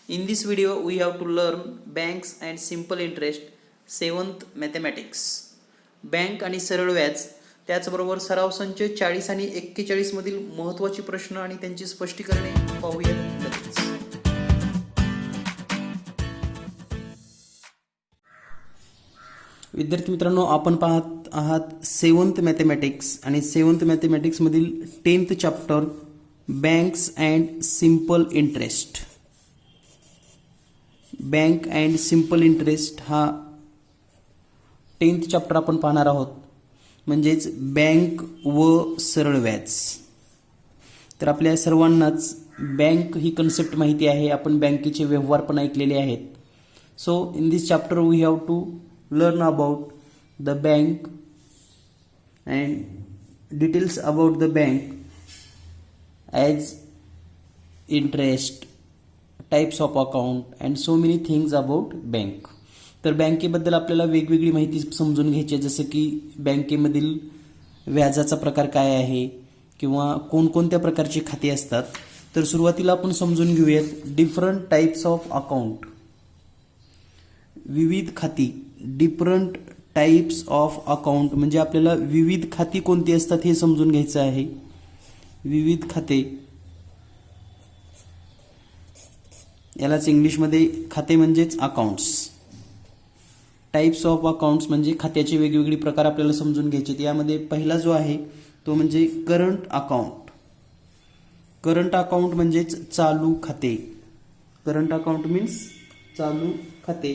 In this video, we have to learn banks and simple interest, 7th mathematics. Bank आणि सरळ व्याज, त्याचबरोबर सराव संच 40 आणि 41 मधील महत्त्वाचे प्रश्न आणि त्यांची स्पष्टीकरणे पाहूया लगेच. विद्यार्थी मित्रांनो, आपण पाहत आहात 7th मॅथमॅटिक्स आणि 7th मॅथमॅटिक्स मधील 10th chapter banks and simple interest. Bank and simple interest हा 10th चॅप्टर आपण पाहणार आहोत, म्हणजेच बँक व सरळ व्याज. तर आपल्या सर्वांनाच बँक ही कन्सेप्ट माहिती आहे, आपण बँकेचे व्यवहार पण ऐकलेले आहेत. So in this chapter we have to learn about the bank and details about the bank as interest, types of account and so many things about bank. तर बँकेबद्दल आपल्याला वेगवेगळी माहिती समजून घ्यायची आहे, जसं की बँकेमधील व्याजाचा प्रकार काय आहे किंवा कोणकोणत्या प्रकारची खाती असतात. तर सुरुवातीला आपण समजून घेऊयात डिफरंट टाइप्स ऑफ अकाउंट. विविध खाती, डिफरंट टाइप्स ऑफ अकाउंट म्हणजे आपल्याला विविध खाती कोणती असतात हे समजून घ्यायचं आहे. विविध खाते, यालाच इंग्लिशमध्ये खाते म्हणजेच अकाउंट्स. टाइप्स ऑफ अकाउंट्स म्हणजे खात्याचे वेगवेगळे प्रकार आपल्याला समजून घ्यायचे. यामध्ये पहिला जो आहे तो म्हणजे करंट अकाउंट. करंट अकाउंट म्हणजेच चालू खाते. करंट अकाउंट मीन्स चालू खाते.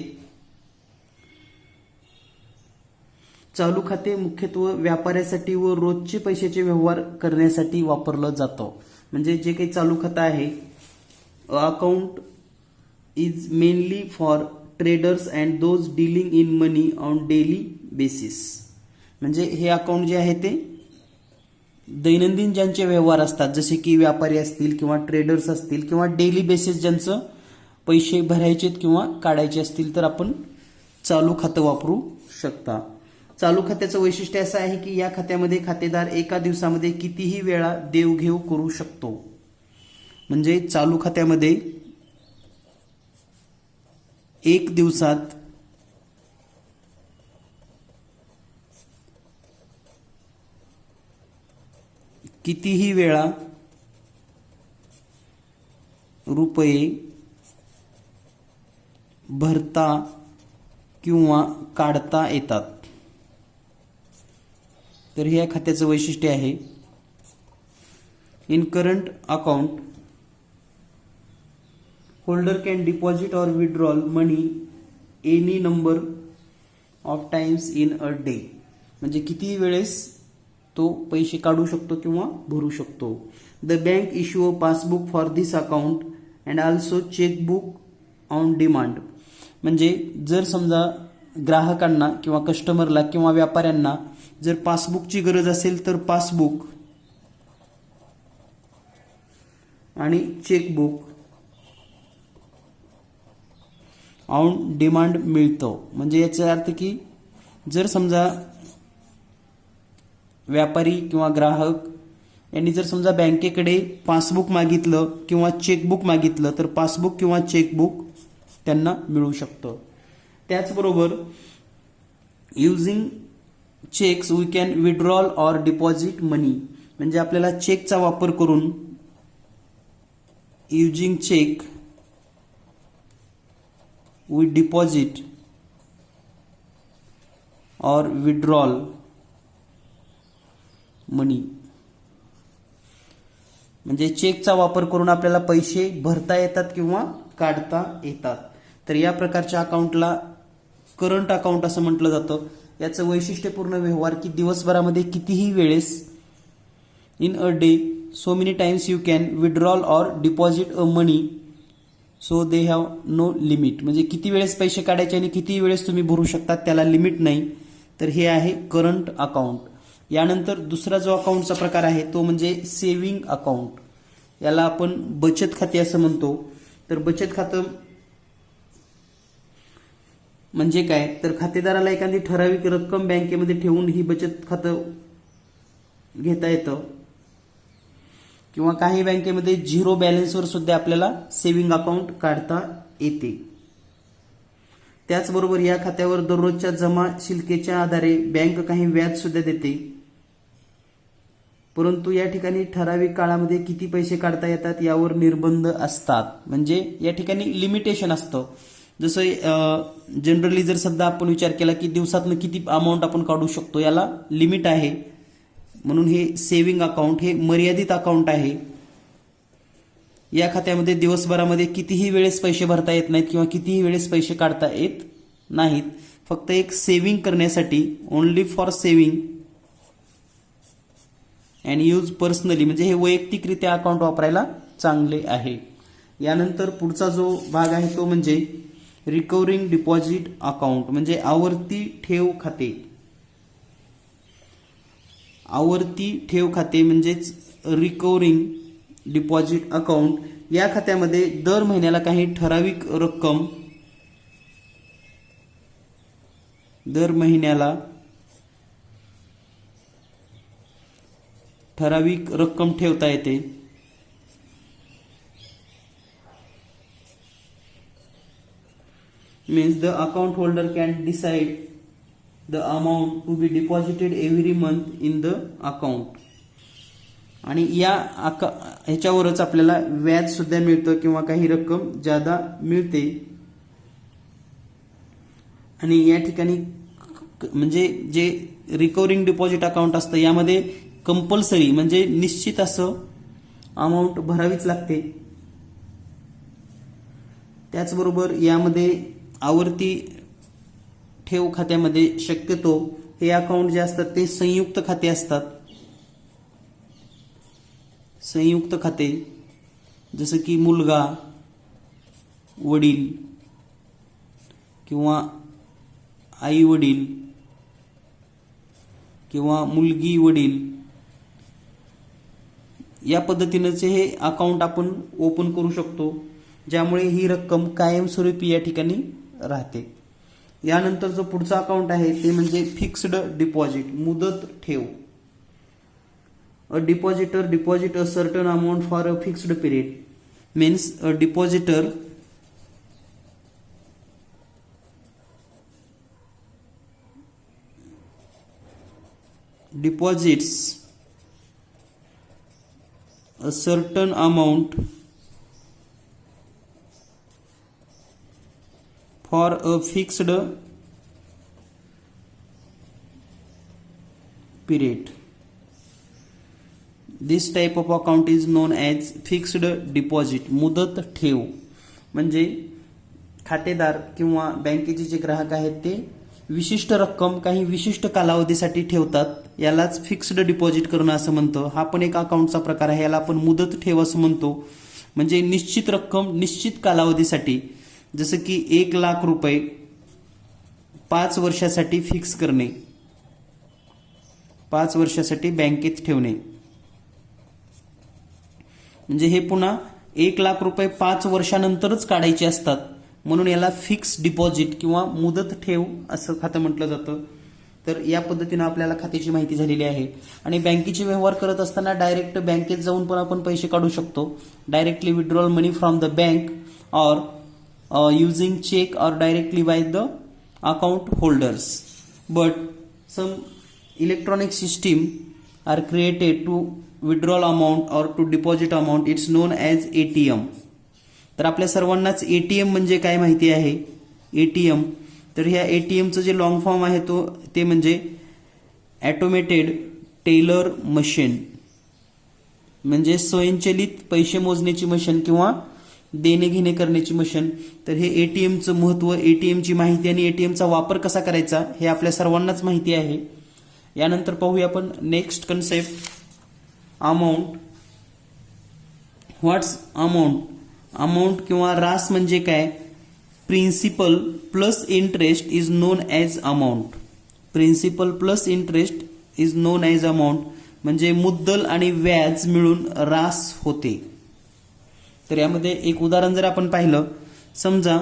चालू खाते मुख्यत्वे व्यापाऱ्यासाठी व रोजचे पैशाचे व्यवहार करण्यासाठी वापरलं जातं. म्हणजे जे काही चालू खातं आहे, account is mainly for traders and those dealing in money on daily basis. म्हणजे हे अकाउंट जे आहे ते दैनंदिन ज्यांचे व्यवहार असतात, जसे की व्यापारी असतील किंवा ट्रेडर्स असतील किंवा डेली बेसिस ज्यांचं पैसे भरायचे किंवा काढायचे असतील, तर आपण चालू खातं वापरू शकता. चालू खात्याचं वैशिष्ट्य असं आहे की या खात्यामध्ये खातेदार एका दिवसामध्ये कितीही वेळा देवघेव करू शकतो. म्हणजे चालू खात्यामध्ये एक दिवसात कितीही वेळा रुपये भरता किंवा काढता येतात. तर हे या खात्याचं वैशिष्ट्य आहे. In current account holder can deposit or withdrawal money any number of times in a day. म्हणजे किती वेळेस तो पैसे काढू शकतो किंवा भरू शकतो. The bank issue a passbook for this account and also chequebook on demand. म्हणजे जर समजा ग्राहकांना किंवा कस्टमरला किंवा व्यापाऱ्यांना जर पासबुकची गरज असेल तर पासबुक आणि चेकबुक ऑन डिमांड मिळतं. म्हणजे याचा अर्थ की जर समजा व्यापारी किंवा ग्राहक यांनी जर समजा बँकेकडे पासबुक मागितलं किंवा चेकबुक मागितलं तर पासबुक किंवा चेकबुक त्यांना मिळू शकतं. त्याचबरोबर using cheques we can withdrawal or deposit money. म्हणजे आपल्याला चेकचा वापर करून using cheque we deposit or withdrawal money. म्हणजे चेकचा वापर करून आपल्याला पैसे भरता येतात किंवा काढता येतात. तर या प्रकारच्या अकाउंटला करंट अकाउंट असं म्हटलं जातं. याचं वैशिष्ट्यपूर्ण व्यवहार की दिवसभरामध्ये कितीही वेळेस in a day so many times you can withdrawal or deposit a money so they have no limit. म्हणजे किती वेळेस पैसे काढायचे आणि किती वेळेस तुम्ही भरू शकतात, त्याला लिमिट नाही. तर हे आहे करंट अकाउंट. यानंतर दुसरा जो अकाउंटचा प्रकार आहे तो म्हणजे सेव्हिंग अकाउंट. याला आपण बचत खाते असं म्हणतो. तर बचत खातं म्हणजे काय, तर खातेदाराला एखादी ठराविक रक्कम बँकेमध्ये ठेवून ही बचत खातं घेता येतं. किंवा काही बँकेमध्ये झिरो बॅलन्सवर सुद्धा आपल्याला सेव्हिंग अकाउंट काढता येते. त्याचबरोबर या खात्यावर दररोजच्या जमा शिल्लकेच्या आधारे बँक काही व्याज सुद्धा देते. परंतु या ठिकाणी ठराविक काळामध्ये किती पैसे काढता येतात यावर निर्बंध असतात. म्हणजे या ठिकाणी लिमिटेशन असतं. जसं जनरली जर सध्या आपण विचार केला की दिवसातनं किती अमाऊंट आपण काढू शकतो, याला लिमिट आहे. म्हणून हे सेव्हिंग अकाउंट हे मर्यादित अकाउंट आहे. या खात्यामध्ये दिवसभरामध्ये कितीही वेळेस पैसे भरता येत नाहीत किंवा कितीही वेळेस पैसे काढता येत नाहीत. फक्त एक सेव्हिंग करण्यासाठी, only for saving and use personally, म्हणजे हे वैयक्तिकरित्या अकाउंट वापरायला चांगले आहे. यानंतर पुढचा जो भाग आहे तो म्हणजे रिकव्हरिंग डिपॉझिट अकाउंट, म्हणजे आवर्ती ठेव खाते. आवर्ती ठेव खाते म्हणजेच रिकव्हरिंग डिपॉझिट अकाउंट. या खात्यामध्ये दर महिन्याला काही ठराविक रक्कम, दर महिन्याला ठराविक रक्कम ठेवता येते. means the account holder can decide the amount to be deposited every month in the account. आणि या ह्याच्यावरच आपल्याला व्याज सुद्धा मिळतं किंवा काही रक्कम जादा मिळते. आणि या ठिकाणी म्हणजे जे रिकव्हरिंग डिपॉझिट अकाउंट असतं यामध्ये कंपल्सरी म्हणजे निश्चित असं अमाऊंट भरावीच लागते. त्याचबरोबर यामध्ये आवर्ती ठेव खात्यामध्ये शक्यतो हे अकाउंट जे असतात ते संयुक्त खाते असतात. संयुक्त खाते जसं की मुलगा वडील किंवा आई वडील किंवा मुलगी वडील, या पद्धतीनेचे हे अकाउंट आपण ओपन करू शकतो, ज्यामुळे ही रक्कम कायमस्वरूपी या ठिकाणी राहते. यानंतर जो पुढचा अकाउंट आहे ते म्हणजे फिक्स्ड डिपॉझिट, मुदत ठेव. A depositor deposit a certain amount for a fixed period. Means a depositor deposits a certain amount for a fixed period. This type of account is known as fixed deposit. मुदत ठेव म्हणजे खातेदार किंवा बँकेचे जे ग्राहक आहेत ते विशिष्ट रक्कम काही विशिष्ट कालावधीसाठी ठेवतात. यालाच फिक्स्ड डिपॉझिट करणं असं म्हणतो. हा पण एक अकाउंटचा प्रकार आहे. याला आपण मुदत ठेव असं म्हणतो. म्हणजे निश्चित रक्कम निश्चित कालावधीसाठी, जसं की 1,00,000 रुपये 5 वर्षासाठी फिक्स करणे, 5 वर्षासाठी बँकेत ठेवणे. म्हणजे हे पुन्हा 1,00,000 रुपये 5 वर्षानंतरच काढायचे असतात, म्हणून याला फिक्स डिपॉझिट किंवा मुदत ठेव असं खातं म्हटलं जातं. तर या पद्धतीनं आपल्याला खात्याची माहिती झालेली आहे. आणि बँकेचे व्यवहार करत असताना डायरेक्ट बँकेत जाऊन पण आपण पैसे काढू शकतो. Directly withdrawal money from the bank or using cheque or directly by the account holders. But some electronic system are created to withdrawal amount or to deposit amount. It's known as ATM. तर आपल्या सर्वांनाच ATM म्हणजे काय माहिती आहे. ATM, तर ह्या ATMचं जे लॉंग फॉर्म आहे ते म्हणजे ऑटोमेटेड टेलर मशीन, म्हणजे स्वयंचलित पैसे मोजण्याची मशीन किंवा देणे घेणे करण्याची मशीन. तर हे ATMचं महत्त्व, ATMची माहिती आणि ATMचा वापर कसा करायचा हे आपल्या सर्वांनाच माहिती आहे. यानंतर पाहूया आपण next concept, amount. What's amount. Amount किंवा रास म्हणजे काय. Principal plus interest is known as amount. Principal plus interest is known as amount म्हणजे मुद्दल आणि व्याज मिळून रास होते. तर यामध्ये एक उदाहरण जर आपण पाहिलं, समजा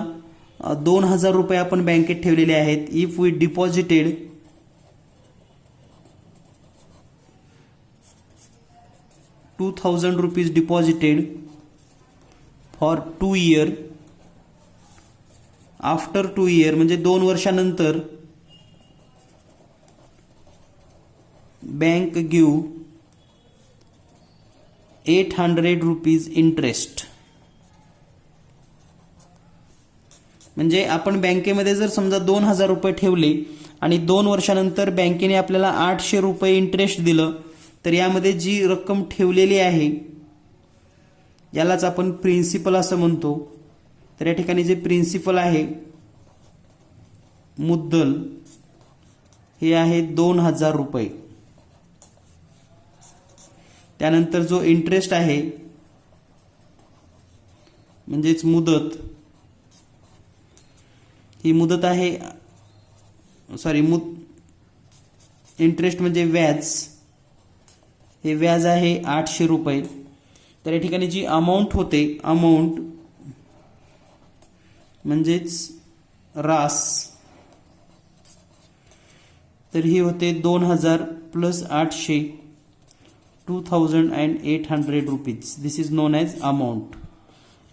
2,000 रुपये आपण बँकेत ठेवलेले आहेत. If we deposited 2,000 rupees deposited for 2 years after 2 year म्हणजे 2 वर्षानंतर बँक गिव 800 रुपीज इंटरेस्ट. म्हणजे आपण बँकेमध्ये जर समजा 2000 रुपये ठेवले आणि 2 वर्षानंतर बँकेने आपल्याला 800 रुपये इंटरेस्ट दिलं, तर यामध्ये जी रक्कम ठेवलेली आहे यालाच आपण प्रिन्सिपल असं म्हणतो. तर या ठिकाणी जे प्रिन्सिपल आहे मुद्दल हे आहे 2000 रुपये. त्यानंतर जो इंटरेस्ट आहे म्हणजेच मुदत, ही मुदत आहे इंटरेस्ट म्हणजे व्याज, हे व्याज आहे 800 रुपये. तर या ठिकाणी जी अमाऊंट होते, अमाऊंट म्हणजेच रास, तर ही होते 2000 plus 800 2800 rupees. This is known as amount.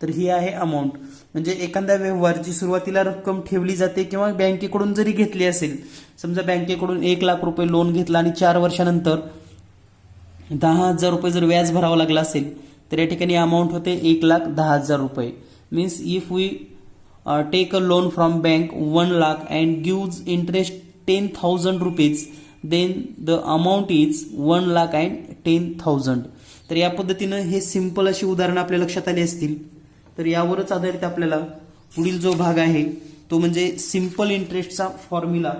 तर ही आहे अमाऊंट. म्हणजे एखाद्या व्यवहाराची सुरुवातीला रक्कम ठेवली जाते किंवा बँकेकडून जरी घेतली असेल, समजा बँकेकडून 1 लाख रुपये लोन घेतला आणि 4 वर्षानंतर 10,000 रुपये जर व्याज भरावं लागलं असेल, तर या ठिकाणी अमाऊंट होते 1,10,000 रुपये. Means if we take a loan from bank 1 lakh and gives interest 10,000 rupees, then the amount is 1,10,000. तर या पद्धतीनं हे सिंपल अशी उदाहरणं आपल्या लक्षात आली असतील. तर यावरच आधारित आपल्याला पुढील जो भाग आहे तो म्हणजे सिंपल इंटरेस्टचा फॉर्म्युला.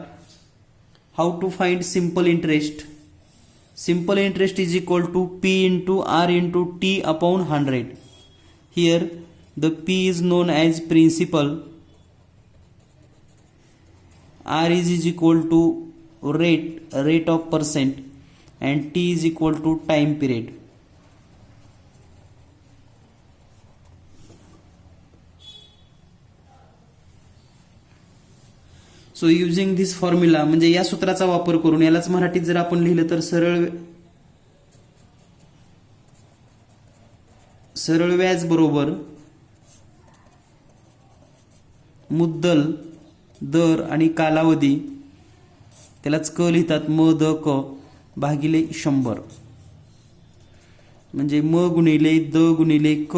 How to find simple interest. Simple interest is equal to P into R into T upon 100. Here the P is known as principal, R is equal to rate of percent, and T is equal to time period. So using this formula म्हणजे या सूत्राचा वापर करून यालाच मराठीत जर आपण लिहिलं तर सरळ व्याज बरोबर मुद्दल, दर आणि कालावधी, त्यालाच क लिहितात म द क भागिले 100. म्हणजे म गुणिले द गुणिले क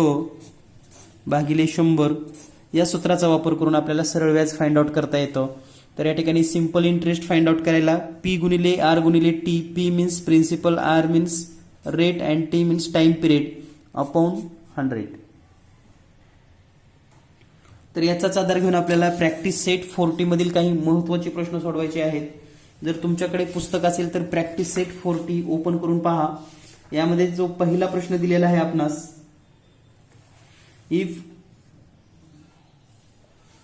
भागिले 100 या सूत्राचा वापर करून आपल्याला सरळ व्याज फाइंड आउट करता येतं. तर या ठिकाणी सिंपल इंटरेस्ट फाइंड आउट करायला P गुणिले R गुणिले T, P means principal, R means rate and T means time period upon 100. तर याचाच आधार घेऊन आपल्याला प्रॅक्टिस सेट 40 मधील काही महत्त्वाचे प्रश्न सोडवायचे आहेत. जर तुमच्याकडे पुस्तक असेल तर प्रॅक्टिस सेट 40 ओपन करून पहा. यामध्ये जो पहिला प्रश्न दिलेला आहे आपणास, if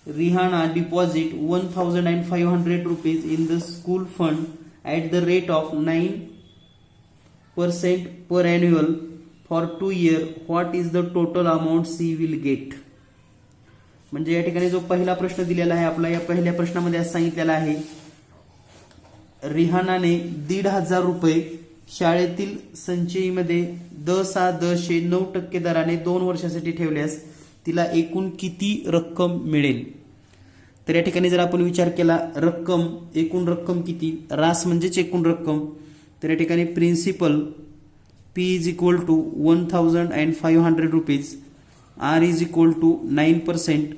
Rihanna deposit 1,500 rupees in the school fund at the rate of 9% per annual for 2 years, what is the total amount she will get? म्हणजे या ठिकाणी जो पहिला प्रश्न दिलेला आहे आपला, या पहिल्या प्रश्नामध्ये असं सांगितलेलं आहे, रिहानाने 1,500 रुपये शाळेतील संचयीमध्ये 10,9% दराने 2 वर्षासाठी ठेवल्यास तिला एकूण किती रक्कम मिळेल. तर या ठिकाणी जर आपण विचार केला, रक्कम, एकूण रक्कम किती, रास म्हणजेच एकूण रक्कम. तर या ठिकाणी principal P is equal to 1,500 rupees, R is equal to 9%,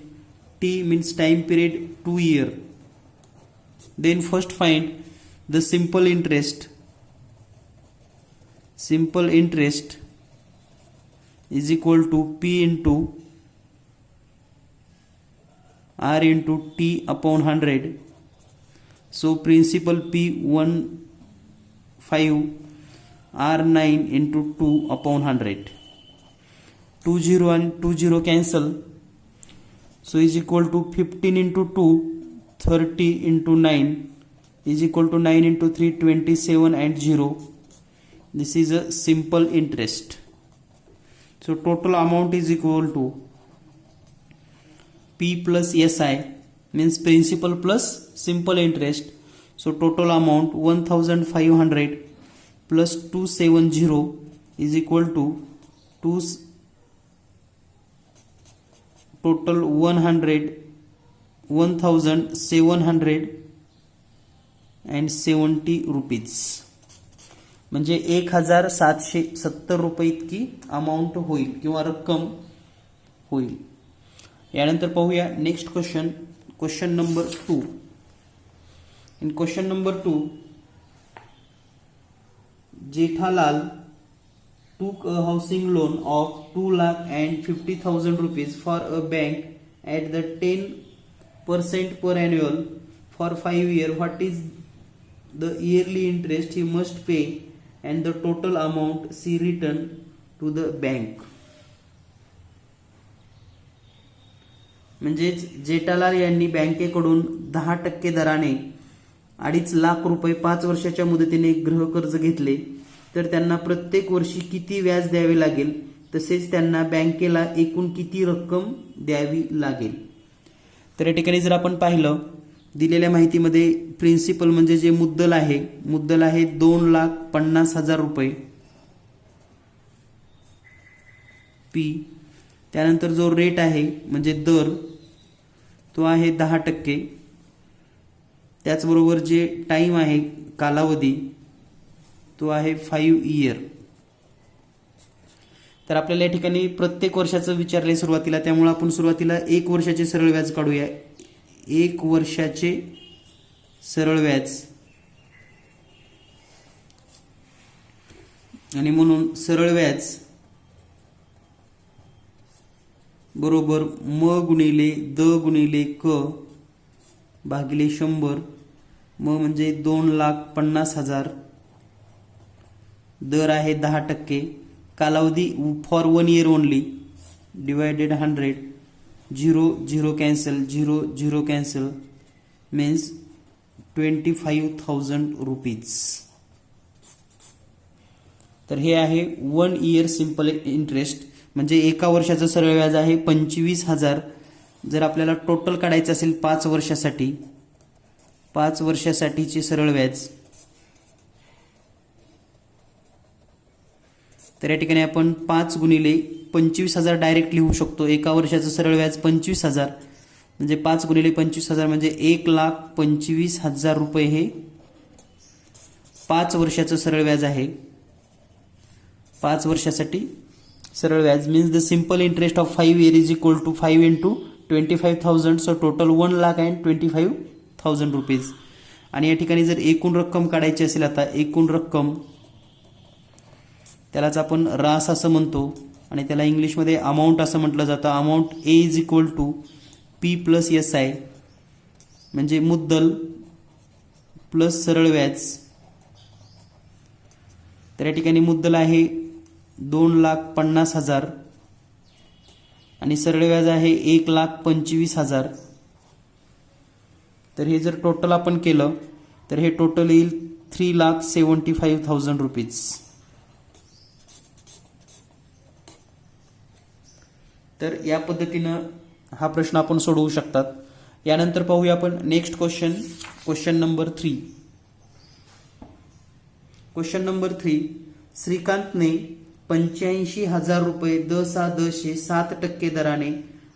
T means time period 2 year. Then first find the simple interest. Simple interest is equal to P into R into T upon 100. So principal P 1,500, R 9 into 2 upon 100. 20 and 20 cancel. So is equal to 15 into 2, 30 into 9 is equal to 9 into 3, 27 and 0. This is a simple interest. So total amount is equal to P plus SI means principal plus simple interest. So total amount 1,500 plus 270 is equal to total 100 1770 rupees, म्हणजे 1770 रुपये इतकी amount होईल किंवा रक्कम होईल. यानंतर पाहूया next question, question number 2. In question number 2, Jethalal took a housing loan of 2,50,000 rupees for a bank at the 10% per annual for 5 years. What is the yearly interest he must pay and the total amount she returned to the bank? म्हणजेच जेठालाल यांनी बँकेकडून 10% दराने 2.5 लाख रुपये 5 वर्षाच्या मुदतीने गृहकर्ज घेतले, तर त्यांना प्रत्येक वर्षी किती व्याज द्यावे लागेल, तसेच त्यांना बँकेला एकूण किती रक्कम द्यावी लागेल. तर या ठिकाणी जर आपण पाहिलं, दिलेल्या माहितीमध्ये प्रिन्सिपल म्हणजे जे मुद्दल आहे 2,50,000 रुपये पी. त्यानंतर जो रेट आहे म्हणजे दर तो आहे 10%. त्याचबरोबर जे टाइम आहे कालावधी तो आहे 5 इयर. तर आपल्याला या ठिकाणी प्रत्येक वर्षाचं विचारले सुरुवातीला, त्यामुळे आपण सुरुवातीला 1 वर्षाचे सरळ व्याज काढूया. 1 वर्षाचे सरळ व्याज, आणि म्हणून सरळ व्याज बरोबर म गुणिले द गुणिले क भागिले 100. म म्हणजे 2,50,000, दर आहे 10%, कालावधी for 1 year only, divided 100, 0 cancel, 0 cancel, means 25,000 rupees. तर हे आहे 1 इयर सिंपल इंटरेस्ट, म्हणजे एका वर्षाचं सरळ व्याज आहे 25,000. जर आपल्याला टोटल काढायचं असेल 5 वर्षासाठी, 5 वर्षासाठीचे सरळ व्याज, तर या ठिकाणी आपण 5 गुणिले 25,000 डायरेक्ट लिहू शकतो. एका वर्षाचं सरळ व्याज 25,000, म्हणजे 5 गुणिले 25,000 म्हणजे 1,25,000 रुपये हे 5 वर्षाचं सरळ व्याज आहे. 5 वर्षासाठी सरळ व्याज means the simple interest of 5 year is equal to 5 into 25,000, so total 1,25,000 rupees. आणि या ठिकाणी जर एकूण रक्कम काढायची असेल, आता एकूण रक्कम त्यालाच आपण रास असं म्हणतो, आणि त्याला इंग्लिशमध्ये अमाऊंट असं म्हटलं जातं. Amount A is equal to P plus S I, म्हणजे मुद्दल प्लस सरळ व्याज. तर या ठिकाणी मुद्दल आहे 2,50,000 आणि सरळ व्याज आहे 1,25,000. तर हे जर टोटल आपण केलं तर हे टोटल येईल 3,75,000 रुपीज. तर या पद्धतीनं हा प्रश्न आपण सोडवू शकतात. यानंतर पाहूया आपण next question, question number 3. Question number 3, श्रीकांतने 85,000 रुपये 7% दराने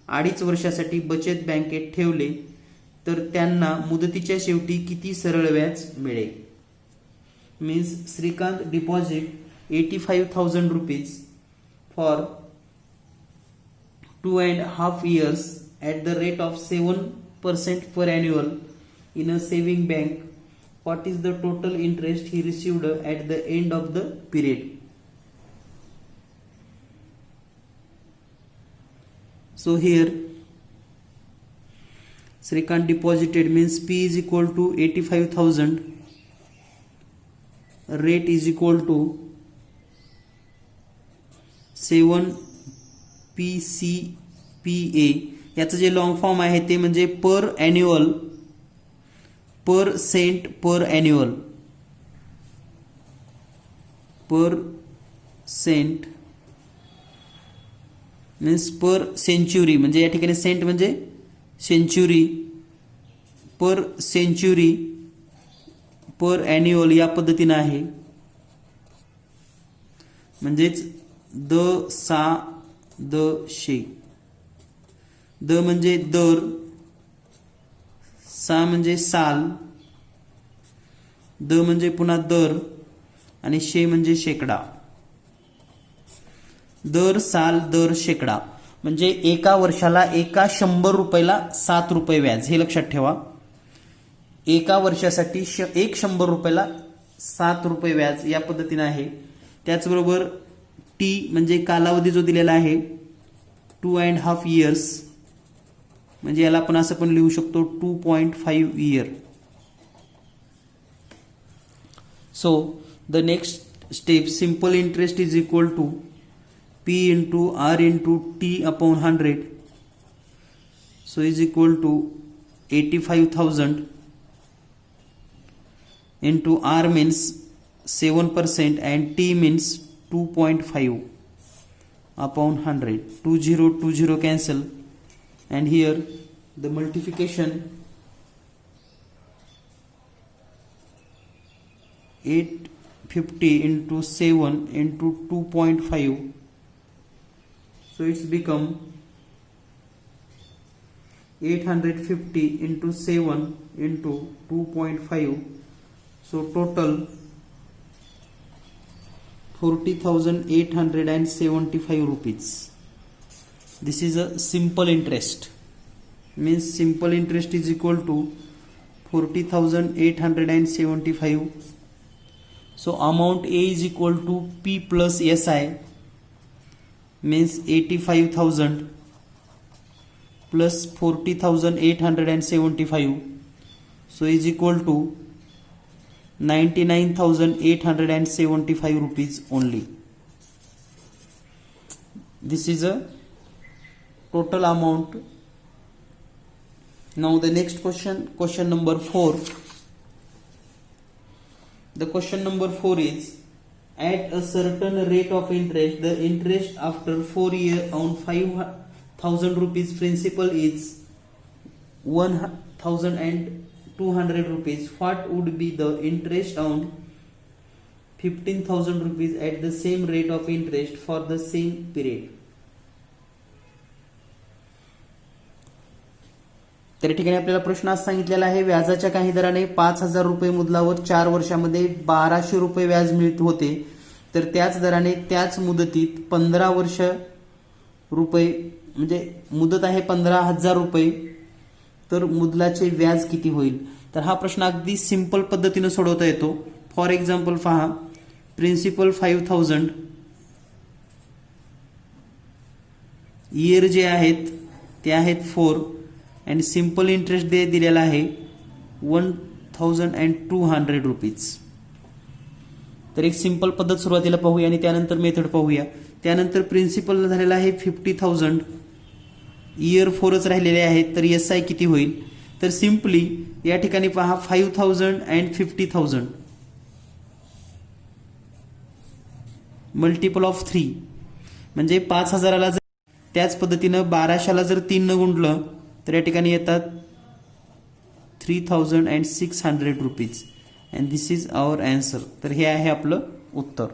2.5 वर्षासाठी बचत बँकेत ठेवले, तर त्यांना मुदतीच्या शेवटी किती सरळ व्याज मिळेल. Means Shrikant deposit 85,000 rupees for 2.5 years at the rate of 7% per annual in a saving bank. What is the total interest he received at the end of the period? So here Srikant deposited means P is equal to 85,000, rate is equal to 7 PCPA. याचं जे long form आहे ते म्हणजे पर annual पर Saint पर annual पर Saint means पर century, म्हणजे या ठिकाणी Saint म्हणजे century, पर century पर annual या पद्धतीनं आहे. म्हणजेच द सा द शे, द म्हणजे दर, सा म्हणजे साल, द म्हणजे पुन्हा दर आणि शे म्हणजे शेकडा. दर साल दर शेकडा म्हणजे एका वर्षाला एका 100 रुपयाला 7 रुपये व्याज, हे लक्षात ठेवा. एका वर्षासाठी एक 100 रुपयाला 7 रुपये व्याज या पद्धतीने आहे. त्याचबरोबर टी म्हणजे कालावधी जो दिलेला आहे 2.5 इयर्स, म्हणजे याला आपण असं पण लिहू शकतो 2.5 year. So the next step, simple interest is equal to P into R into T upon 100. So is equal to 85,000 into R means 7% and T means 2.5 upon 100. 20 cancel, and here the multiplication 850 into 7 into 2.5. So it's become 850 into 7 into 2.5. So total 40,875 rupees. This is a simple interest. Means simple interest is equal to 40,875. So amount A is equal to P plus SI, means 85,000 plus 40,875. So is equal to 99,875 rupees only. This is a total amount. Now the next question number 4. The question number 4 is, at a certain rate of interest, the interest after 4 years on 5,000 rupees principal is 1,200 rupees. What would be the interest on 15,000 rupees at the same rate of interest for the same period? तर ठिकाणी आपल्याला प्रश्न असा सांगितलेला आहे, व्याजाच्या काही दराने 5,000 रुपये मुद्दलावर 4 वर्षामध्ये 1200 रुपये व्याज मिळत होते, तर त्याच दराने त्याच मुदतीत 15 वर्ष रुपये, म्हणजे मुदत आहे 15,000 रुपये, तर मुद्दलाचे व्याज किती होईल? तर हा प्रश्न अगदी सिंपल पद्धतीने सोडवता येतो. फॉर एक्झाम्पल पहा, प्रिन्सिपल 5,000, इयर जे आहेत ते आहेत 4 आणि सिंपल इंटरेस्ट दिलेला आहे 1,200 रुपीज. तर एक सिंपल पद्धत सुरुवातीला पाहूया आणि त्यानंतर मेथड पाहूया. त्यानंतर प्रिन्सिपल झालेला आहे 50,000, इयर 4च राहिलेले आहेत, तर SI किती होईल? तर सिंपली या ठिकाणी पहा 5,000 अँड 50,000 मल्टिपल ऑफ 3, म्हणजे 5,000ला जर त्याच पद्धतीनं 1200ला जर 3 न गुंडलं तर या ठिकाणी येतात 3,600 rupees. And this is our answer. तर हे आहे आपलं उत्तर.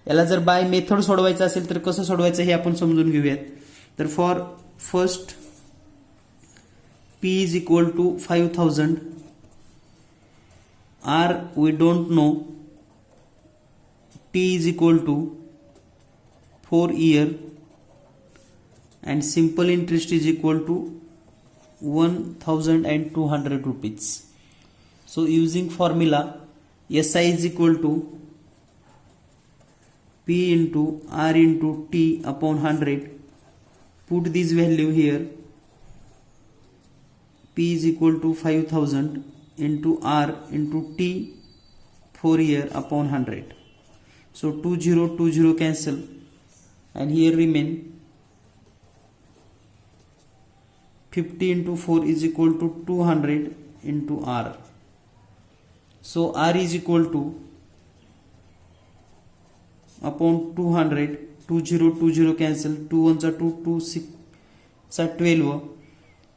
याला जर बाय मेथड सोडवायचं असेल तर कसं सोडवायचं हे आपण समजून घेऊयात. तर for first P is equal to 5,000, R we don't know, T is equal to 4 year and simple interest is equal to 1,200 rupees. So using formula SI is equal to P into R into T upon 100. Put this value here. P is equal to 5,000 into R into T 4 year upon 100. So 20 cancel, and here remain 50 into 4 is equal to 200 into R. So R is equal to upon 200, 20 cancel, 2 1 2, 2 6 12.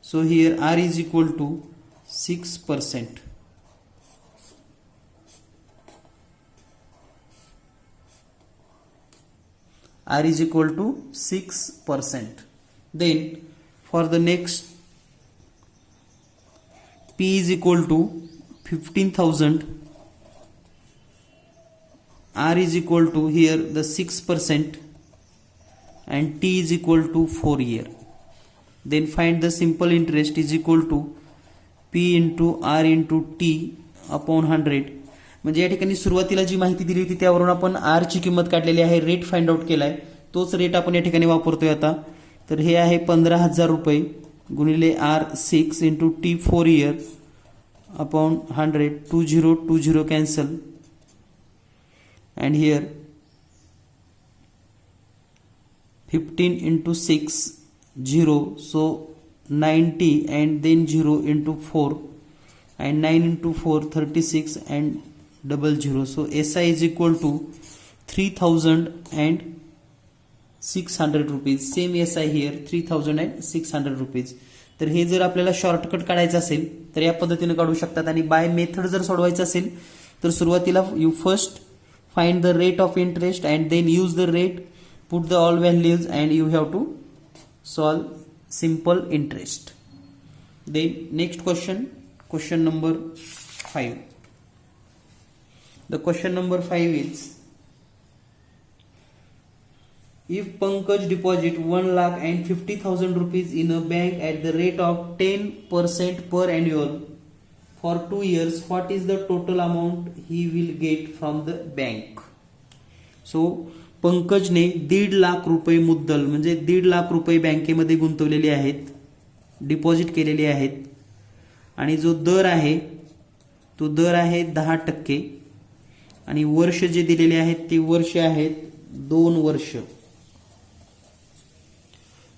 So here R is equal to 6%. R is equal to 6%. Then for the next P is equal to 15,000, R is equal to here the 6%, and T is equal to 4 year. Then find the simple interest is equal to P into R into T upon 100. म्हणजे या ठिकाणी सुरुवातीला जी माहिती दिली होती त्यावरून आपण R ची किंमत काढलेली आहे, रेट फाइंड आउट केलाय, तोच रेट आपण या ठिकाणी वापरतोय आता. तर हे आहे 15,000 रुपये गुणिले R 6 into T 4 year upon 100. 20 cancel, and here 15 into 6 0, so 90, and then 0 into 4, and 9 into 4 36, and 00. So SI is equal to 3,600 rupees. Same SI here, 3,600 rupees. तर हे जर आपल्याला शॉर्टकट काढायचं असेल तर या पद्धतीने काढू शकतात. आणि बाय मेथड जर सोडवायचं असेल तर सुरुवातीला you first find the rate of interest and then use the rate, put the all values, and you have to solve simple interest. Then next question number 5. The question number 5 is, if Pankaj deposit 1,50,000 rupees in a bank at the rate of 10% per annual for 2 years, what is the total amount he will get from the bank? So पंकजने 1.5 lakh रुपये मुद्दल म्हणजे 1.5 लाख रुपये बँकेमध्ये गुंतवलेले आहेत, deposit केलेले आहेत, आणि जो दर आहे तो दर आहे 10%, आणि वर्ष जे दिलेले आहेत ते वर्ष आहेत 2 वर्ष.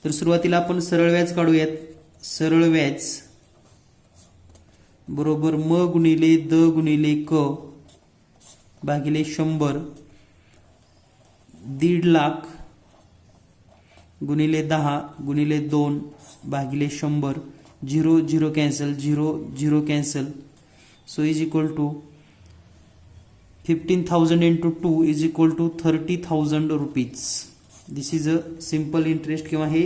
तर सुरुवातीला आपण सरळ व्याज काढूयात. सरळ व्याज बरोबर म गुणिले द गुणिले क भागिले 100, 1.5 लाख गुणिले 10 गुणिले 2 भागिले 100, 0 cancel, 0 cancel. So is equal to 15,000 into 2 is equal to 30,000 rupees. This is a simple interest किंवा हे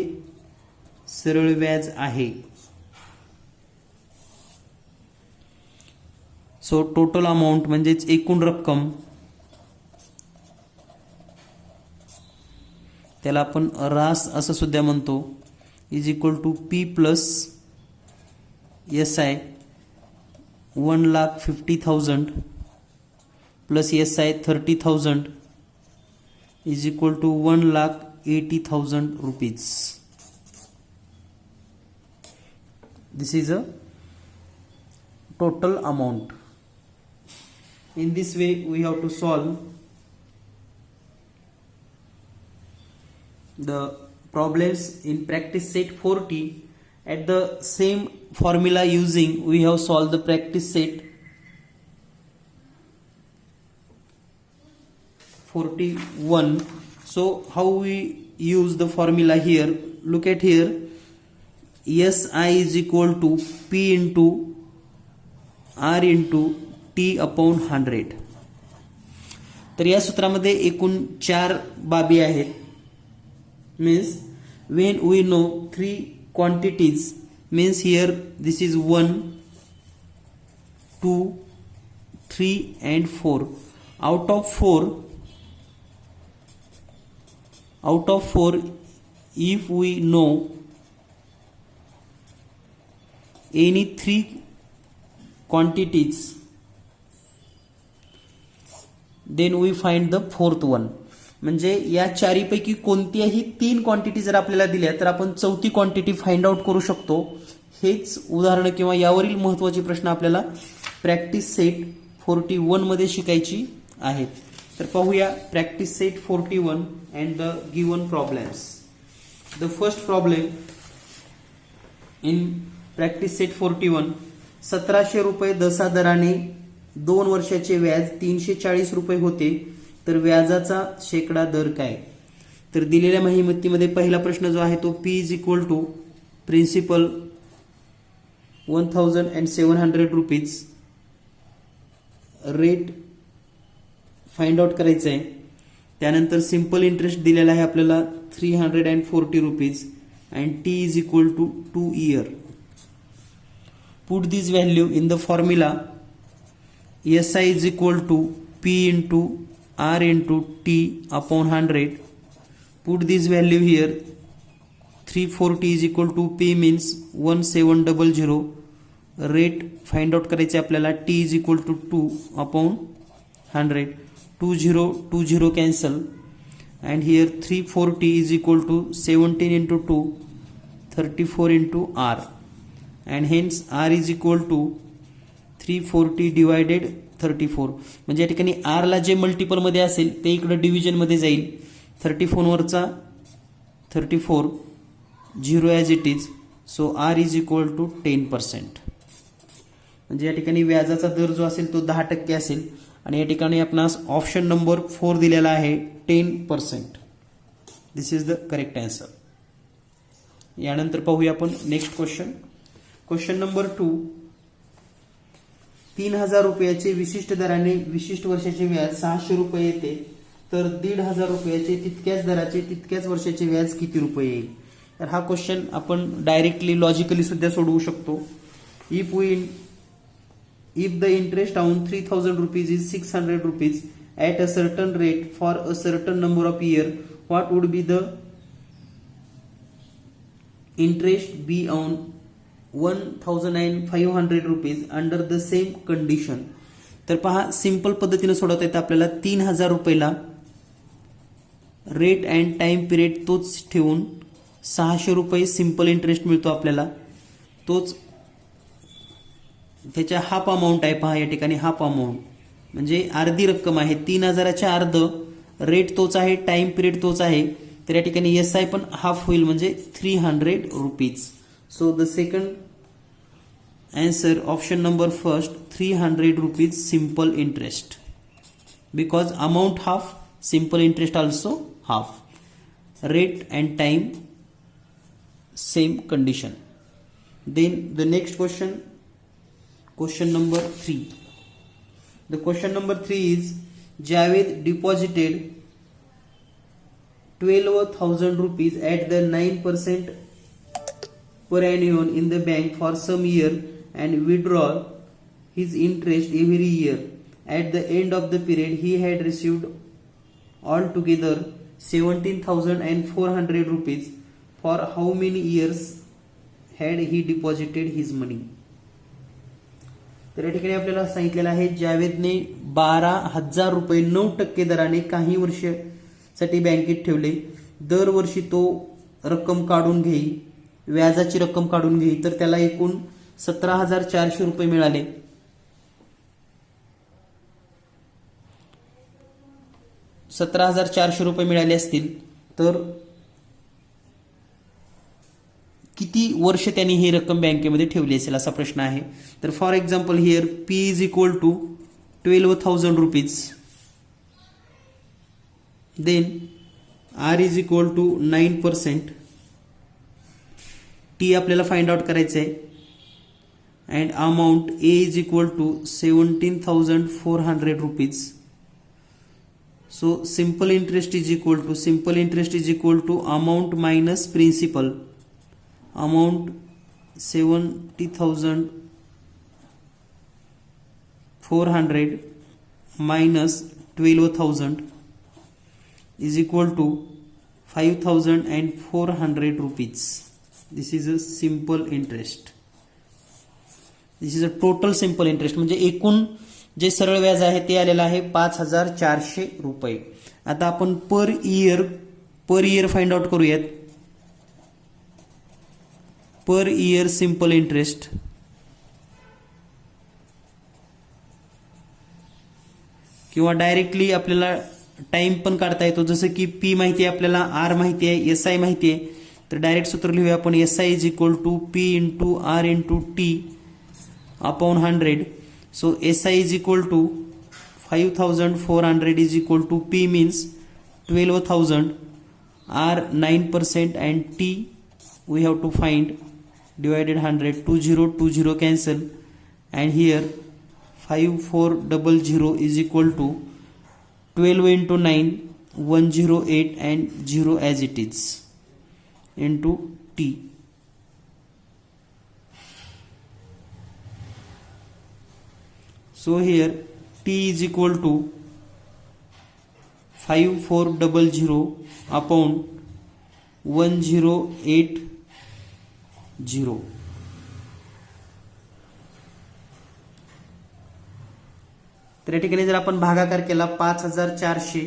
सरळ व्याज आहे. सो टोटल अमाऊंट म्हणजेच एकूण रक्कम, त्याला आपण रास असं सुद्धा म्हणतो, is equal to P plus SI 1,50,000 plus SI 30,000 is equal to 1,80,000 rupees. This is a total amount. In this way we have to solve the problems in practice set 40. At the same formula using, we have solved the practice set 41. So how we use the formula here? Look at here, SI is equal to P into R into T upon 100. तर या सूत्रामध्ये एकूण 4 बाबी आहेत. Means when we know 3 quantities, means here this is 1, 2, 3 and 4. Out of 4, if we know any 3 quantities, then we find the fourth one. म्हणजे या चारीपैकी कोणत्याही 3 quantity जर आपल्याला दिल्या तर आपण चौथी क्वांटिटी फाइंड आउट करू शकतो. हेच उदाहरण किंवा यावरील महत्त्वाचे प्रश्न आपल्याला प्रॅक्टिस सेट 41 मध्ये शिकायची आहेत. तर पाहूया practice set 41 and the given problems. The first problem in practice set 41, 1700 रुपये दसा दराने 2 वर्षाचे व्याज 340 रुपये होते, तर व्याजाचा शेकडा दर काय? तर दिलेल्या माहितीमध्ये पहिला प्रश्न जो आहे तो P is equal to principal 1,700 rupees, rate find out करायचं आहे. त्यानंतर सिंपल इंटरेस्ट दिलेला आहे आपल्याला 340 rupees, and T is equal to 2 year. put this value in the formula SI is equal to P into R into T upon 100. Put this value here. 340 is equal to P means 1700. Rate find out करायचे आपल्याला. T is equal to 2 upon 100. 20 cancel. And here 340 is equal to 17 into 2, 34 into R. And hence R is equal to 340 divided 34. म्हणजे या ठिकाणी R ला जे multiple मध्ये असेल ते इकडे डिव्हिजन मध्ये जाईल. 34 वरचा 34 0 as it is. So R is equal to 10%. म्हणजे या ठिकाणी व्याजाचा दर जो असेल तो 10% असेल. आणि या ठिकाणी आपणास ऑप्शन नंबर 4 दिलेला आहे 10%. दिस इज द करेक्ट आन्सर. यानंतर पाहूया आपण नेक्स्ट क्वेश्चन. Question number 2. 3000 रुपयाचे विशिष्ट दराने विशिष्ट वर्षाचे व्याज 600 रुपये येते, तर 1500 रुपयाचे तितक्याच दराचे तितक्याच वर्षाचे व्याज किती रुपये येईल. तर हा क्वेश्चन आपण डायरेक्टली लॉजिकली सुद्धा सोडवू शकतो. If the interest on 3000 rupees is 600 rupees at a certain rate for a certain number of years, what would be the interest be on 1500 rupees under the same condition. तर पहा simple पद्धतीने सोडवता येतं आपल्याला. 3000 रुपयाला रेट अँड टाइम पिरियड तोच ठेवून 600 रुपये सिंपल इंटरेस्ट मिळतो आपल्याला. तोच त्याच्या हाफ अमाऊंट आहे. पहा या ठिकाणी हाफ अमाऊंट म्हणजे अर्धी रक्कम आहे. 3000च्या अर्ध. रेट तोच आहे, टाइम पिरियड तोच आहे. तर या ठिकाणी SI पण हाफ होईल म्हणजे 300 rupees. So the second answer option number first 300 rupees simple interest. Because amount half, simple interest also half. Rate and time same condition. Then the next question. Question number 3. The question number 3 is Javed deposited 12,000 rupees at the 9% per annum in the bank for some year and withdraw his interest every year. At the end of the period, he had received altogether 17,400 rupees. For how many years had he deposited his money? तर या ठिकाणी आपल्याला सांगितलेलं आहे जावेदने 12,000 रुपये 9% दराने काही वर्षासाठी बँकेत ठेवले. दरवर्षी तो रक्कम काढून घेई, व्याजाची रक्कम काढून घेई. तर त्याला एकूण 17,400 रुपये मिळाले. ₹17,400 मिळाले असतील तर किती वर्ष त्यांनी ही रक्कम बँकेमध्ये ठेवली असेल असा प्रश्न आहे. तर for example here P is equal to 12,000 rupees. Then R is equal to 9%. T आपल्याला फाइंड आउट करायचं आहे. And amount A is equal to 17,400 rupees. So simple interest is equal to amount minus principal. Amount 70,400 minus 12,000 is equal to 5,400 rupees. This is a simple interest. This is a total simple interest. म्हणजे एकूण जे सरळ व्याज आहे ते आलेलं आहे 5,400 रुपये. आता आपण पर इयर फाइंड आउट करूयात. पर इयर सिंपल इंटरेस्ट किंवा डायरेक्टली आपल्याला टाइम पण काढता येतो. जसं की P माहिती आहे आपल्याला, R माहिती आहे, SI माहिती आहे. तर डायरेक्ट सूत्र लिहूया आपण. SI is equal to P into R into T upon 100. सो SI is equal to 5,400 is equal to P means 12,000, R 9% and T we have to find divided 100. 20 cancel and here 5400 is equal to 12 into 9 108 and 0 as it is into T. So here T is equal to 5400 upon 1080. तर या ठिकाणी जर आपण भागाकार केला 5400,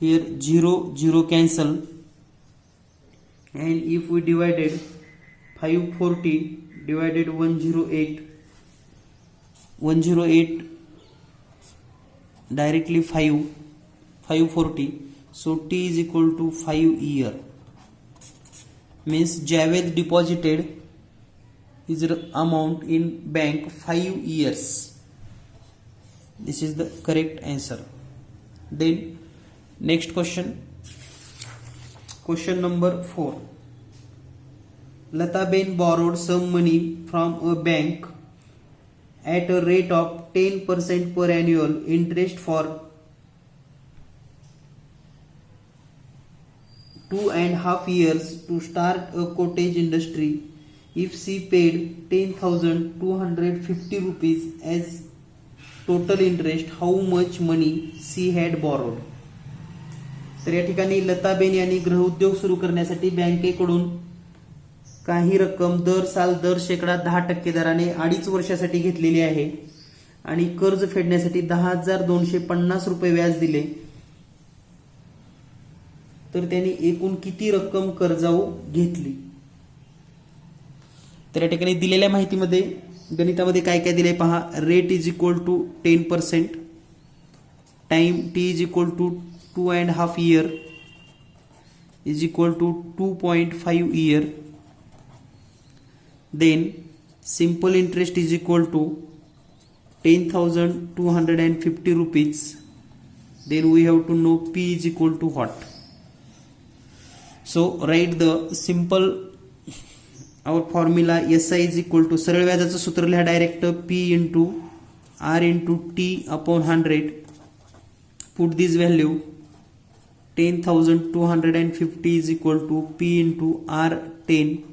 here 0 0 cancel, and if we divided 540 divided 108 directly 540, so T is equal to 5 year, means Javed deposited his amount in bank 5 years. This is the correct answer. Then next question number 4. Lataben borrowed some money from a bank at a rate of 10% per annual interest for 2.5 years to start a cottage industry. If she paid 10,250 rupees as total interest, how much money she had borrowed? तर या ठिकाणी लताबेन यांनी गृहउद्योग सुरू करण्यासाठी बँकेकडून काही रक्कम दर 10% दराने 2.5 वर्षासाठी घेतलेली आहे आणि कर्ज फेडण्यासाठी 10,250 रुपये व्याज दिले. तर त्यांनी एकूण किती रक्कम कर्जाऊ घेतली? तर या ठिकाणी दिलेल्या माहितीमध्ये गणितामध्ये काय काय दिले पहा. Rate is equal to 10%, time T is equal to 2.5 year is equal to 2.5 year. Then simple interest is equal to 10,250 rupees. Then we have to know P is equal to what. So write the simple our formula. SI is equal to, सरळ व्याजाचं सूत्र लिहा direct, P into R into T upon 100. Put this value 10,250 is equal to P into R 10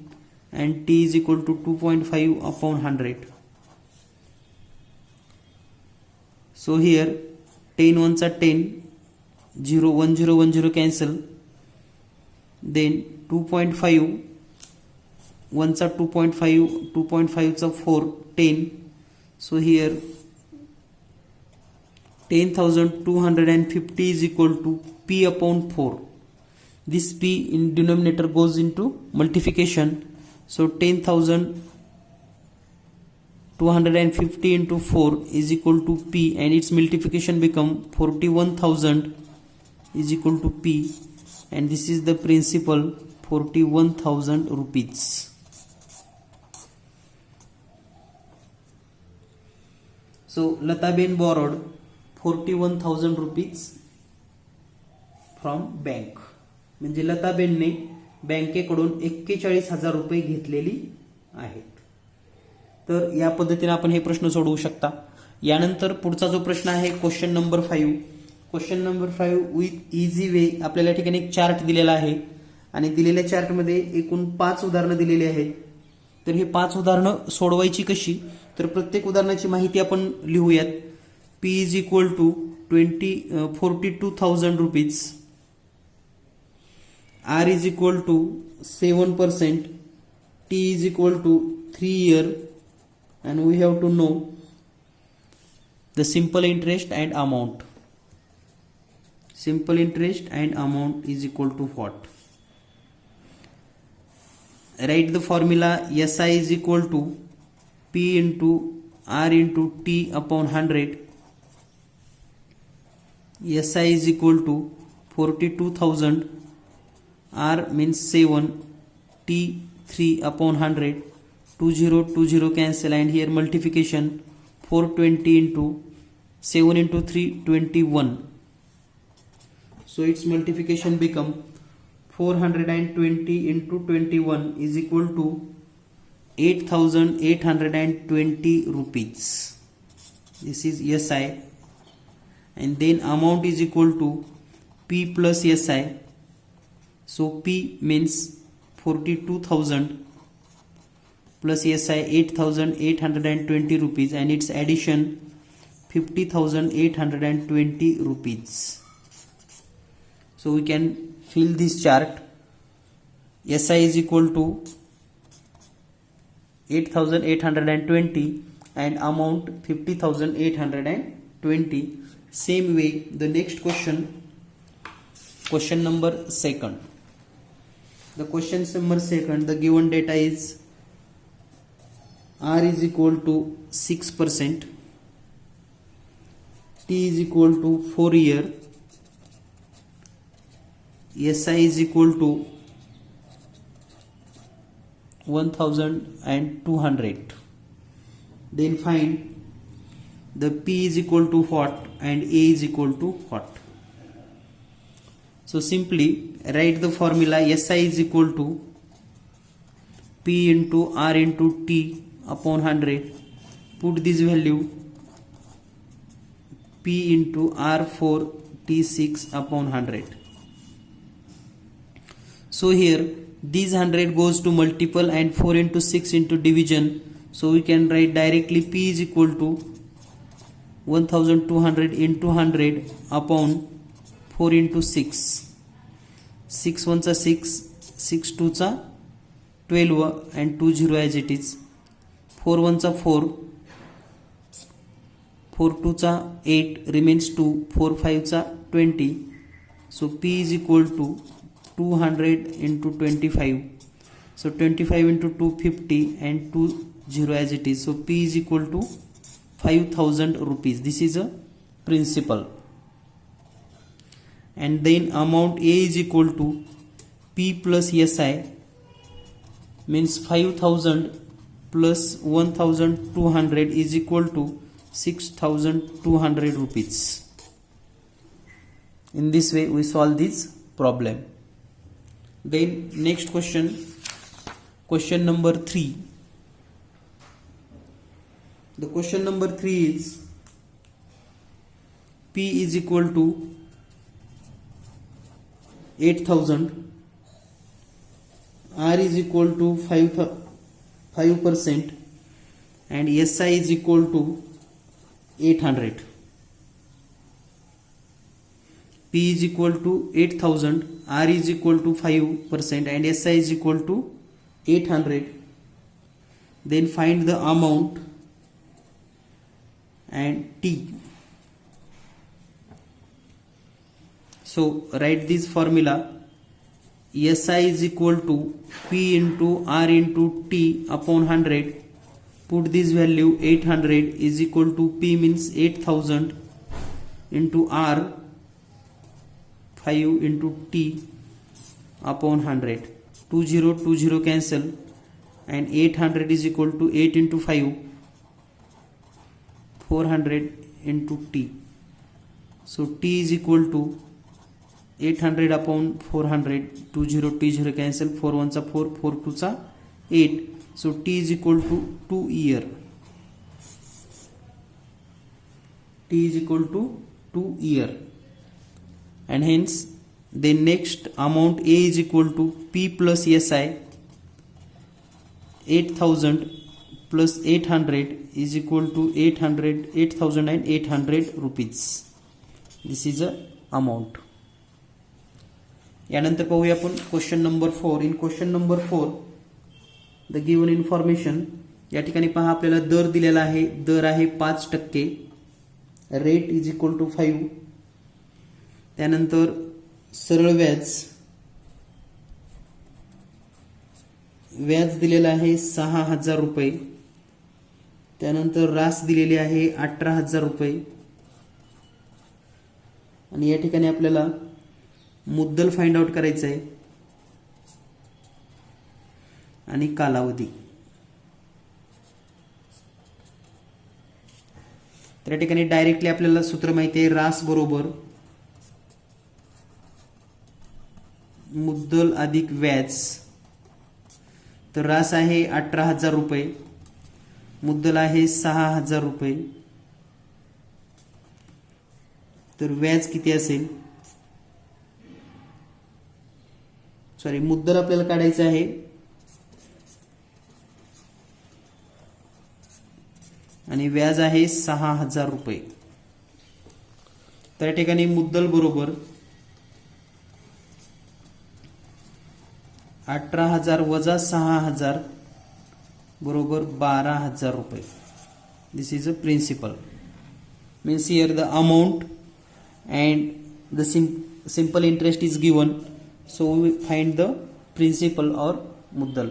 and T is equal to 2.5 upon 100. So here 10 ones are 10, 0 1 0 1 0 cancel, then 2.5 ones are 2.5, 2.5 are 4, 10. So here 10,250 is equal to P upon 4. This P in denominator goes into multiplication. So 10,250 into 4 is equal to P, and its multiplication become 41,000 is equal to P, and this is the principal 41,000 rupees. So Lataben borrowed 41,000 rupees from bank, म्हणजे लताबेनने बँकेकडून 41,000 रुपये घेतलेली आहेत. तर या पद्धतीने आपण हे प्रश्न सोडवू शकता. यानंतर पुढचा जो प्रश्न आहे question number 5. Question number 5 with easy way. आपल्याला या ठिकाणी एक चार्ट दिलेला आहे आणि दिलेल्या चार्टमध्ये एकूण 5 उदाहरणं दिलेली आहेत. तर हे 5 उदाहरणं सोडवायची कशी, तर प्रत्येक उदाहरणाची माहिती आपण लिहूयात. P is equal to 42,000 rupees, R is equal to 7%, T is equal to 3 year, and we have to know the simple interest and amount. Simple interest and amount is equal to what? Write the formula. SI is equal to P into R into T upon 100. SI is equal to 42,000, R means 7, T 3 upon 100, 20 cancel, and here multiplication 420 into 7 into 3 21. So its multiplication become 420 into 21 is equal to 8,820 rupees. This is SI, and then amount is equal to P plus SI. So P means 42,000 plus SI 8,820 rupees and its addition 50,820 rupees. So we can fill this chart. SI is equal to 8,820 and amount 50,820. Same way the next question number second. The question number second, the given data is R is equal to 6%, T is equal to 4 year, SI is equal to 1,200. Then find the P is equal to what and A is equal to what. So simply write the formula. SI is equal to P into R into T upon 100. Put this value P into R4 T6 upon 100. So here these 100 goes to multiple and 4 into 6 into division. So we can write directly P is equal to 1200 into 100 upon 4 into 6. 6 ones are 6, 6 twos are 12 and 2 0 as it is. 4 ones are 4, 4 twos are 8, remains 2, 4 fives are 20. So P is equal to 200 into 25. So 25 into 2 50 and 2 0 as it is. So P is equal to 5,000 rupees. This is a principal. And then amount A is equal to P plus SI, means 5,000 plus 1,200 is equal to 6,200 rupees. In this way we solve this problem. Then next question number 3. The question number 3 is P is equal to 8,000, R is equal to 5% and SI is equal to 800. P is equal to 8,000, R is equal to 5% and SI is equal to 800. Then find the amount and T. So write this formula. SI is equal to P into R into T upon 100. Put this value 800 is equal to P means 8,000 into R 5 into T upon 100. 20 cancel and 800 is equal to 8 into 5 400 into T. So T is equal to 800 upon 400. 20 cancel, 4 ones are 4, 4 twos are 8. So T is equal to 2 year. T is equal to 2 year. And hence the next amount A is equal to P plus SI 8,000 plus 800 is equal to 8,800 rupees. This is the amount. यानंतर पाहूया आपण question number 4. In question number 4 the given information. या ठिकाणी पहा आपल्याला दर दिलेला आहे. दर आहे 5%. Rate is equal to 5. त्यानंतर सरळ व्याज दिलेलं आहे 6,000 रुपये. त्यानंतर रास दिलेली आहे 18,000 रुपये. आणि या ठिकाणी आपल्याला मुद्दल फाइंड आउट करायचं आहे आणि कालावधी. तर या ठिकाणी डायरेक्टली आपल्याला सूत्र माहिती आहे. रास बरोबर मुद्दल अधिक व्याज. तर रास आहे 18,000 रुपये, मुद्दल आहे 6,000 रुपये. तर व्याज किती असेल, सॉरी मुद्दल आपल्याला काढायचं आहे आणि व्याज आहे 6,000 रुपये. तर या ठिकाणी मुद्दल बरोबर 18,000 वजा 6,000 बरोबर 12,000 रुपये. This is a principal. Means here the amount and the simple interest is given, so we find the principal or मुद्दल.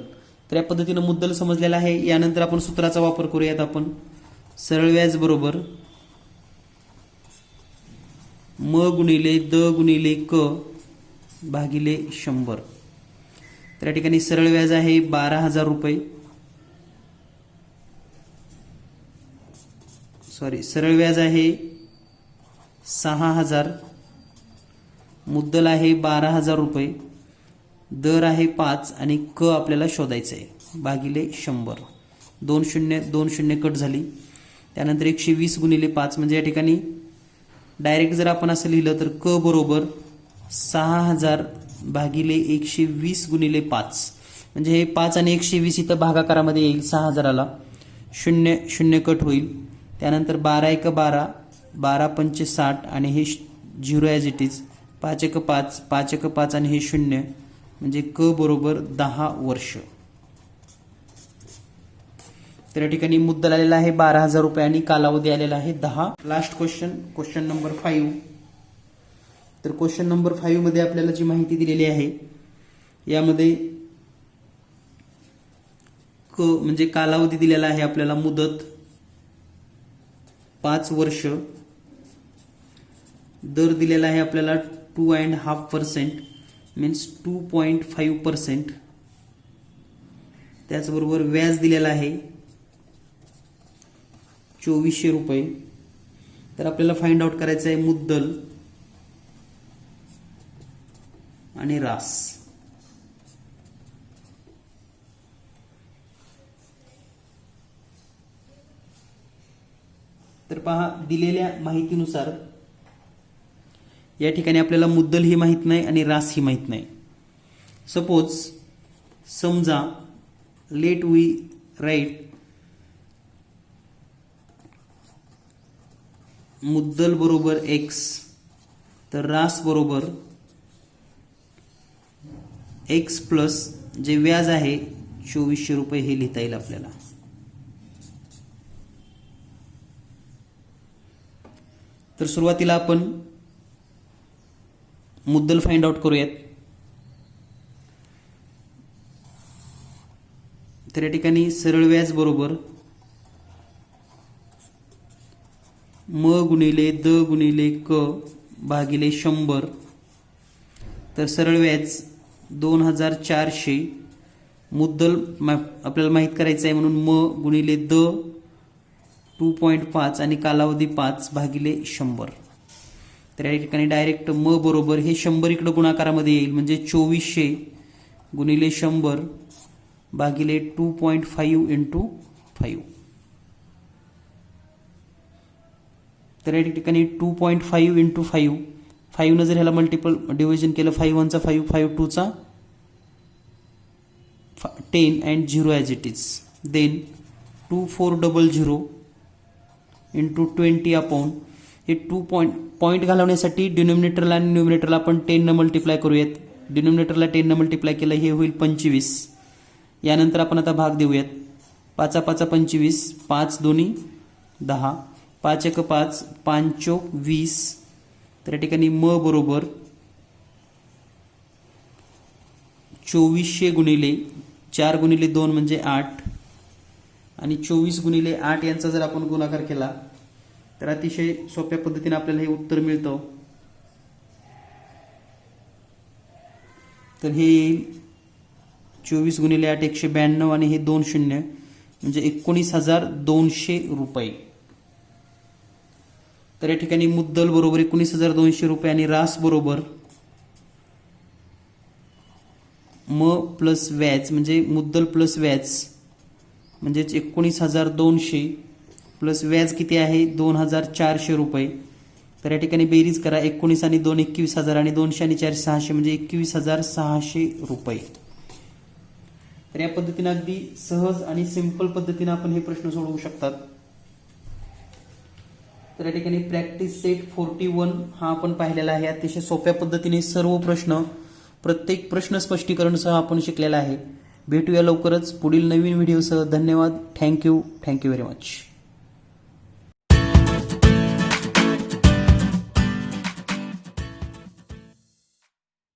तर या पद्धतीनं मुद्दल समजलेला आहे. यानंतर आपण सूत्राचा वापर करूयात. आपण सरळ व्याज बरोबर म गुणिले द गुणिले क भागिले 100. तर या ठिकाणी सरळ व्याज आहे 12,000 रुपये. सरळ व्याज आहे 6,000, मुद्दल आहे 12,000 रुपये, दर आहे 5 आणि क आपल्याला शोधायचं आहे भागिले 100. 2 शून्य कट झाली. त्यानंतर 120 गुणिले 5 म्हणजे या ठिकाणी डायरेक्ट जर आपण असं लिहिलं तर क बरोबर 6,000 भागिले 120 गुणिले 5. म्हणजे हे 5 आणि 120 इथं भागाकारामध्ये येईल. 6,000ला 0 कट होईल. त्यानंतर 12 1 12, 12 5 60 आणि हे 0 ॲज इट इज. 5 1 5, 5 1 5 आणि हे 0 म्हणजे क बरोबर 10 वर्ष. तर या ठिकाणी मुद्दल आलेला आहे 12,000 रुपये आणि कालावधी आलेला आहे 10. Last question number 5. तर क्वेश्चन नंबर 5 मध्ये आपल्याला जी माहिती दिलेली आहे यामध्ये क म्हणजे कालावधी दिलेला आहे आपल्याला. मुदत 5 वर्ष, दर दिलेला आहे आपल्याला 2.5% मीन्स 2.5%. त्याचबरोबर व्याज दिलेला आहे 2400 रुपये. तर आपल्याला फाइंड आउट करायचं आहे मुद्दल आणि रास. तर पहा, दिलेल्या माहितीनुसार या ठिकाणी आपल्याला मुद्दल ही माहित नाही आणि रास ही माहित नाही. सपोज समजा लेट वी राईट मुद्दल बरोबर x, तर रास बरोबर x प्लस जे व्याज आहे 2400 रुपये हे लिहिता येईल आपल्याला. तर सुरुवातीला आपण मुद्दल फाइंड आउट करूयात. तर या ठिकाणी सरळ व्याज बरोबर म गुणिले द गुणिले क भागिले 100. तर सरळ व्याज 2,400, मुद्दल आपल्याला माहित करायचं आहे म्हणून म गुणिले द 2.5 आणि कालावधी 5 भागिले 100. तर या ठिकाणी डायरेक्ट म बरोबर हे 100 इकडे गुणाकारामध्ये येईल म्हणजे 2400 गुणिले 100 भागिले 2.5 इंटू 5. तर या ठिकाणी 2.5 इंटू 5, 5 न जर ह्याला मल्टिपल डिव्हिजन केलं, 5 1 चा 5, 5 2 चा 10 and 0 as it is. Then 2400 into 20 upon हे 2 पॉईंट घालवण्यासाठी डिनोमिनेटरला आणि न्यूमिनेटरला आपण 10 न मल्टिप्लाय करूयात. डिनोमिनेटरला 10 न मल्टिप्लाय केलं हे होईल 25. यानंतर आपण आता भाग देऊयात. 5 5 25, 5 2 10, 5 1 5, 5 20. तर या ठिकाणी म बरोबर 2400 गुणिले 4 गुणिले 2 म्हणजे 8 आणि 24 गुणिले 8 यांचा जर आपण गुणाकार केला तर अतिशय सोप्या पद्धतीने आपल्याला हे उत्तर मिळतं. तर हे येईल 24 गुणिले 8 192 आणि हे 2 शून्य म्हणजे 19,200 रुपये. तर या ठिकाणी मुद्दल बरोबर 19,200 रुपये आणि रास बरोबर म प्लस व्याज म्हणजे मुद्दल प्लस व्याज म्हणजेच 19,200 प्लस व्याज किती आहे 2,400 रुपये. तर या ठिकाणी बेरीज करा. 19 आणि 2 21,000 आणि 200 आणि 4 600 म्हणजे 21,600 रुपये. तर या पद्धतीने अगदी सहज आणि सिंपल पद्धतीने आपण हे प्रश्न सोडवू शकतात. तर या ठिकाणी प्रॅक्टिस सेट 41 हा आपण पाहिलेला आहे. अतिशय सोप्या पद्धतीने सर्व प्रश्न, प्रत्येक प्रश्न स्पष्टीकरणसह आपण शिकलेला आहे. भेटूया लवकरच पुढील नवीन व्हिडिओसह. धन्यवाद. Thank you very much.